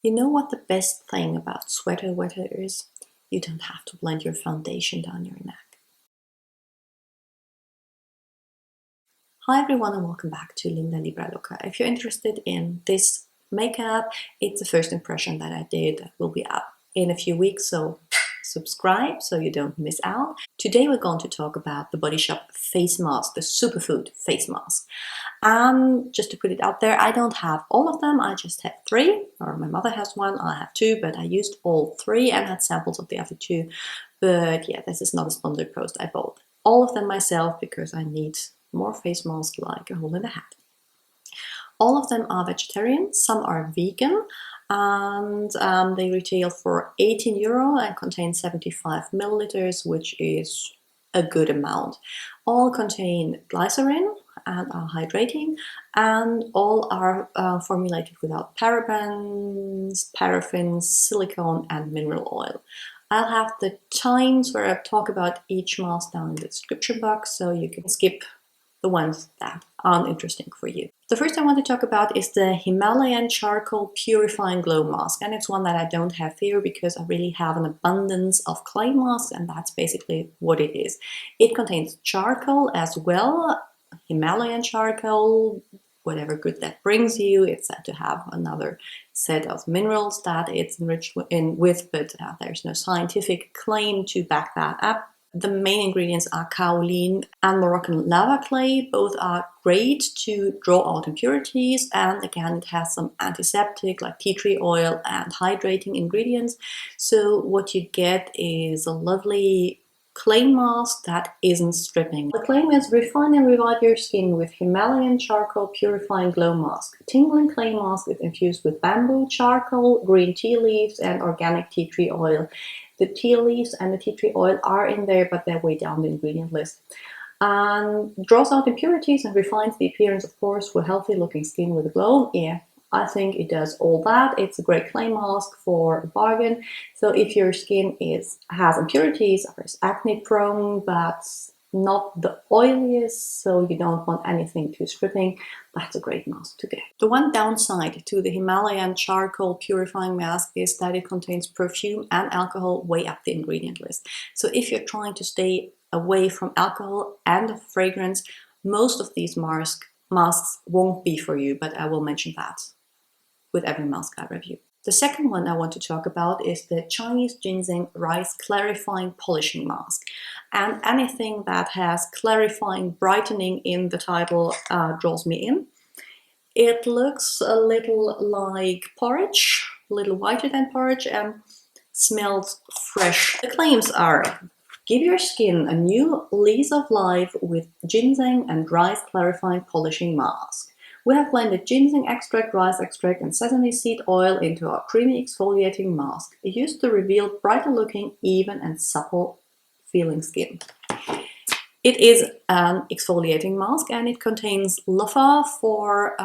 You know what the best thing about Sweater Weather is? You don't have to blend your foundation down your neck. Hi everyone and welcome back to Linda Libra Loca. If you're interested in this makeup, it's the first impression that I did that will be up in a few weeks, so subscribe so you don't miss out. Today we're going to talk about the Body Shop face mask, the Superfood face mask. Just to put it out there, I don't have all of them, I just have 3, or my mother has 1, I have 2, but I used all 3 and had samples of the other 2. But yeah, this is not a sponsored post. I bought all of them myself because I need more face masks like a hole in the hat. All of them are vegetarian, some are vegan, and they retail for €18 and contain 75 milliliters, which is a good amount. All contain glycerin and are hydrating, and all are formulated without parabens, paraffins, silicone, and mineral oil. I'll have the times where I talk about each mask down in the description box, so you can skip the ones that aren't interesting for you. The first I want to talk about is the Himalayan Charcoal Purifying Glow Mask, and it's one that I don't have here because I really have an abundance of clay masks, and that's basically what it is. It contains charcoal as well, Himalayan charcoal, whatever good that brings you. It's said to have another set of minerals that it's enriched with, but there's no scientific claim to back that up. The main ingredients are kaolin and Moroccan lava clay. Both are great to draw out impurities, and again it has some antiseptic like tea tree oil and hydrating ingredients. So what you get is a lovely clay mask that isn't stripping. The claim is refine and revive your skin with Himalayan Charcoal Purifying Glow Mask. Tingling clay mask is infused with bamboo, charcoal, green tea leaves, and organic tea tree oil. The tea leaves and the tea tree oil are in there, but they're way down the ingredient list. And draws out impurities and refines the appearance, of course, for healthy looking skin with a glow. Yeah, I think it does all that. It's a great clay mask for a bargain. So if your skin has impurities or is acne prone, but not the oiliest, so you don't want anything too stripping, that's a great mask to get. The one downside to the Himalayan Charcoal Purifying Mask is that it contains perfume and alcohol way up the ingredient list. So if you're trying to stay away from alcohol and fragrance, most of these masks won't be for you, but I will mention that with every mask I review. The second one I want to talk about is the Chinese Ginseng Rice Clarifying Polishing Mask. And anything that has clarifying, brightening in the title draws me in. It looks a little like porridge, a little whiter than porridge, and smells fresh. The claims are: give your skin a new lease of life with ginseng and rice clarifying polishing mask. We have blended ginseng extract, rice extract, and sesame seed oil into our creamy exfoliating mask, used to reveal brighter looking, even and supple feeling skin. It is an exfoliating mask and it contains loofah for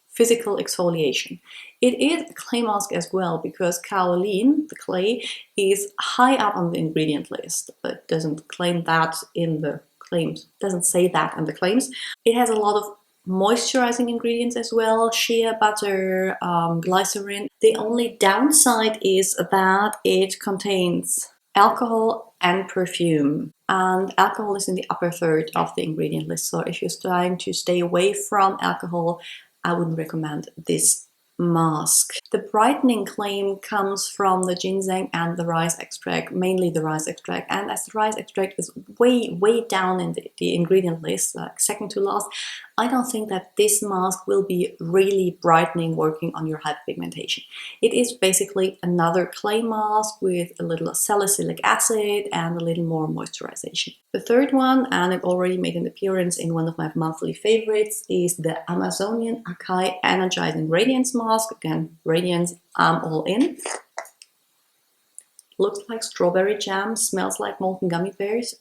physical exfoliation. It is a clay mask as well because kaolin, the clay, is high up on the ingredient list, but doesn't claim that in the claims. Doesn't say that in the claims. It has a lot of moisturizing ingredients as well, shea butter, glycerin. The only downside is that it contains alcohol and perfume, and alcohol is in the upper third of the ingredient list, so if you're trying to stay away from alcohol, I wouldn't recommend this mask. The brightening claim comes from the ginseng and the rice extract, mainly the rice extract, and as the rice extract is way down in the ingredient list, like second to last, I don't think that this mask will be really brightening, working on your hyperpigmentation. It is basically another clay mask with a little salicylic acid and a little more moisturization. The third one, and it already made an appearance in one of my monthly favorites, is the Amazonian Acai Energizing Radiance Mask. Again, Radiance, I'm all in. Looks like strawberry jam, smells like molten gummy bears.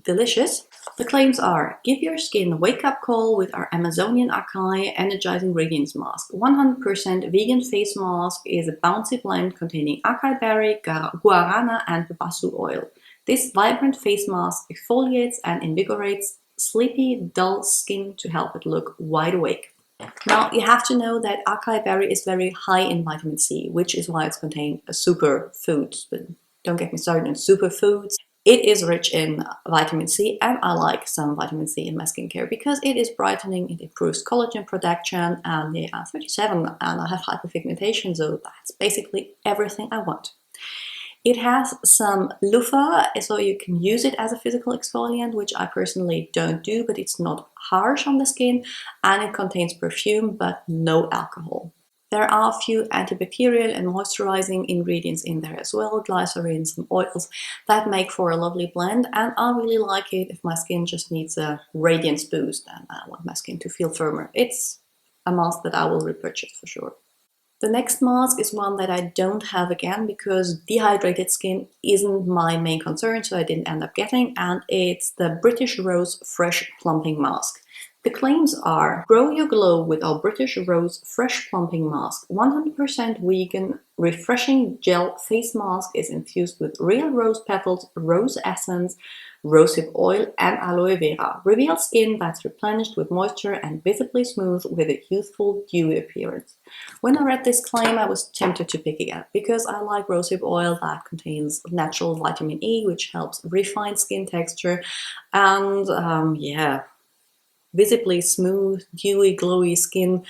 Delicious. The claims are: give your skin a wake-up call with our Amazonian Acai Energizing Radiance Mask. 100% vegan face mask is a bouncy blend containing acai berry, guarana, and babasu oil. This vibrant face mask exfoliates and invigorates sleepy, dull skin to help it look wide awake. Now, you have to know that acai berry is very high in vitamin C, which is why it's contained a superfood. But don't get me started on superfoods. It is rich in vitamin C, and I like some vitamin C in my skincare because it is brightening, it improves collagen production, and they are 37 and I have hyperpigmentation, so that's basically everything I want. It has some loofah, so you can use it as a physical exfoliant, which I personally don't do, but it's not harsh on the skin, and it contains perfume but no alcohol. There are a few antibacterial and moisturizing ingredients in there as well, glycerin, some oils that make for a lovely blend, and I really like it if my skin just needs a radiance boost and I want my skin to feel firmer. It's a mask that I will repurchase for sure. The next mask is one that I don't have again because dehydrated skin isn't my main concern, so I didn't end up getting, and it's the British Rose Fresh Plumping Mask. The claims are: grow your glow with our British Rose Fresh Plumping Mask. 100% vegan, refreshing gel face mask is infused with real rose petals, rose essence, rosehip oil, and aloe vera. Reveal skin that's replenished with moisture and visibly smooth with a youthful, dewy appearance. When I read this claim, I was tempted to pick it up because I like rosehip oil that contains natural vitamin E, which helps refine skin texture, and yeah, visibly smooth, dewy, glowy skin.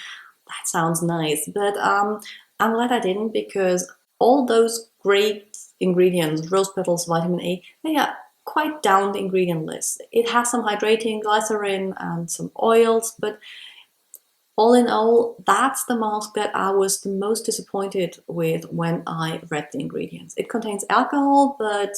That sounds nice, but I'm glad I didn't because all those great ingredients, rose petals, vitamin A, they are quite down the ingredient list. It has some hydrating glycerin and some oils, but all in all, that's the mask that I was the most disappointed with when I read the ingredients. It contains alcohol, but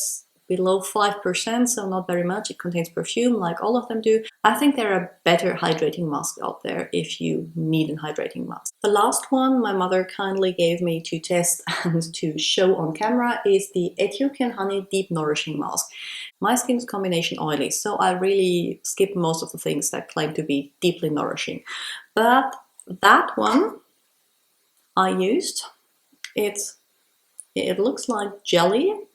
below 5%, so not very much. It contains perfume, like all of them do. I think there are better hydrating masks out there if you need a hydrating mask. The last one my mother kindly gave me to test and to show on camera is the Ethiopian Honey Deep Nourishing Mask. My skin is combination oily, so I really skip most of the things that claim to be deeply nourishing. But that one I used, it looks like jelly,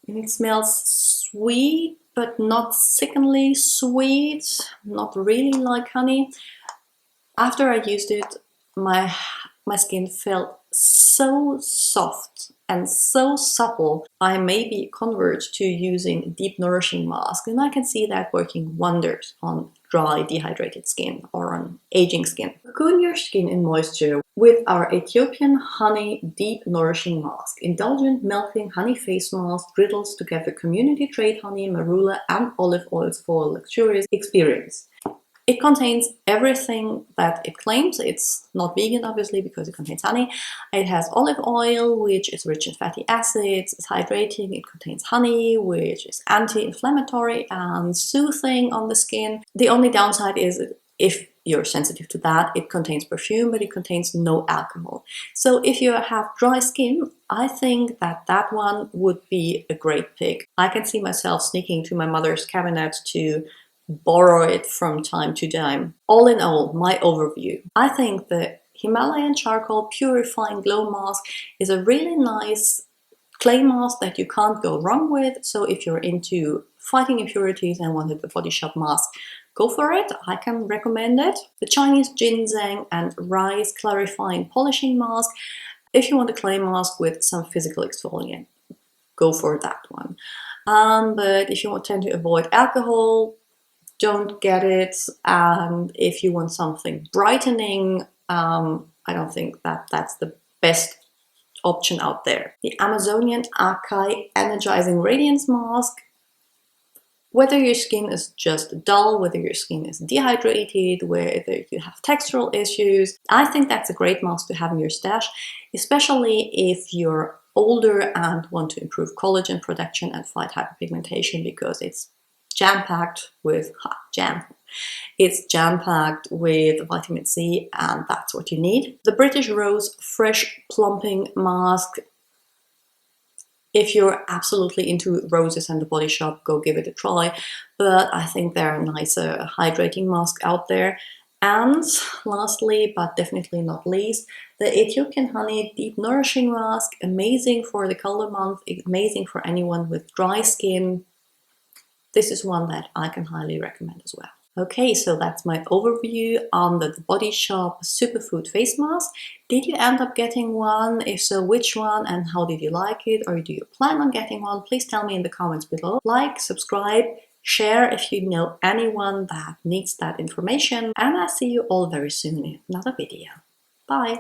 and it smells sweet, but not sickeningly sweet, not really like honey. After I used it, my skin felt so soft and so supple. I maybe convert to using deep nourishing mask, and I can see that working wonders on dry, dehydrated skin or on aging skin. Cocoon your skin in moisture with our Ethiopian Honey Deep Nourishing Mask. Indulgent, melting honey face mask griddles together community trade honey, marula, and olive oils for a luxurious experience. It contains everything that it claims. It's not vegan, obviously, because it contains honey. It has olive oil, which is rich in fatty acids. It's hydrating. It contains honey, which is anti-inflammatory and soothing on the skin. The only downside is if you're sensitive to that, it contains perfume, but it contains no alcohol. So if you have dry skin, I think that that one would be a great pick. I can see myself sneaking to my mother's cabinet to borrow it from time to time. All in all, my overview. I think the Himalayan Charcoal Purifying Glow Mask is a really nice clay mask that you can't go wrong with. So if you're into fighting impurities and wanted the Body Shop mask, go for it. I can recommend it. The Chinese Ginseng and Rice Clarifying Polishing Mask. If you want a clay mask with some physical exfoliant, go for that one. But if you tend to avoid alcohol, don't get it. And if you want something brightening, I don't think that that's the best option out there. The Amazonian Acai Energizing Radiance Mask. Whether your skin is just dull, whether your skin is dehydrated, whether you have textural issues, I think that's a great mask to have in your stash, especially if you're older and want to improve collagen production and fight hyperpigmentation, because it's jam-packed with It's jam-packed with vitamin C, and that's what you need. The British Rose Fresh Plumping Mask. If you're absolutely into roses and the Body Shop, go give it a try. But I think there are nicer hydrating masks out there. And lastly, but definitely not least, the Ethiopian Honey Deep Nourishing Mask. Amazing for the color month, amazing for anyone with dry skin. This is one that I can highly recommend as well. Okay, so that's my overview on the Body Shop Superfood face mask. Did you end up getting one? If so, which one, and how did you like it? Or do you plan on getting one? Please tell me in the comments below. Like, subscribe, share if you know anyone that needs that information, and I'll see you all very soon in another video. Bye!